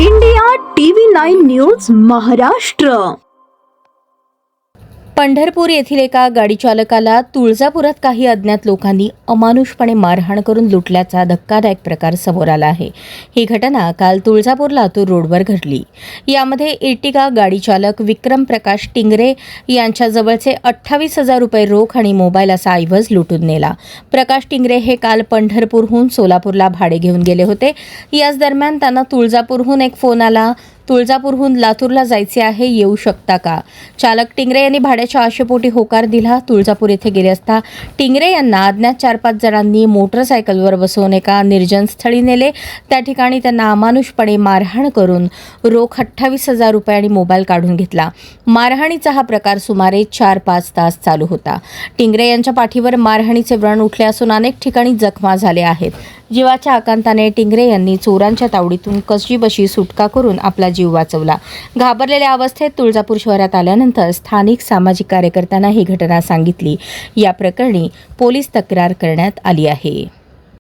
India TV 9 news Maharashtra. Pandharpur येथील एका गाडी चालकाला तुळजापुरात काही अज्ञात लोकांनी अमानुषपणे मारहाण करून लुटल्याचा धक्कादायक प्रकार समोर आला आहे. ही घटना काल तुळजापूर लातूर रोडवर घडली. यामध्ये इर्टिगा गाडी चालक विक्रम प्रकाश टिंगरे यांच्या जवळचे 28,000 रुपये रोख आणि मोबाईल असा ऐवज लुटून नेला. प्रकाश टिंगरे हे काल पंढरपूरहून सोलापूरला भाडे घेऊन गेले होते. याच दरम्यान त्यांना तुळजापूरहून एक फोन आला. तुळजापूरहून लातूरला जायचे आहे, येऊ शकता का? चालक टिंगरे यांनी भाड्याच्या आशेपोटी होकार दिला. तुळजापूर येथे गेले असता टिंगरे यांना अज्ञात 4-5 जणांनी मोटरसायकलवर बसवून एका निर्जन स्थळी नेले. त्या ठिकाणी त्यांना अमानुषपणे मारहाण करून रोख 28,000 रुपये आणि मोबाईल काढून घेतला. मारहाणीचा हा प्रकार सुमारे 4-5 तास चालू होता. टिंगरे यांच्या पाठीवर मारहाणीचे व्रण उठले असून अनेक ठिकाणी जखमा झाल्या आहेत. जीवाच्या आकांताने टिंगरे यांनी चोरांच्या तावडीतून कशीबशी सुटका करून आपला जीव वाचवला. घाबरलेल्या अवस्थेत तुळजापूर शहरात आल्यानंतर स्थानिक सामाजिक कार्यकर्त्यांना ही घटना सांगितली. या प्रकरणी पोलीस तक्रार करण्यात आली आहे.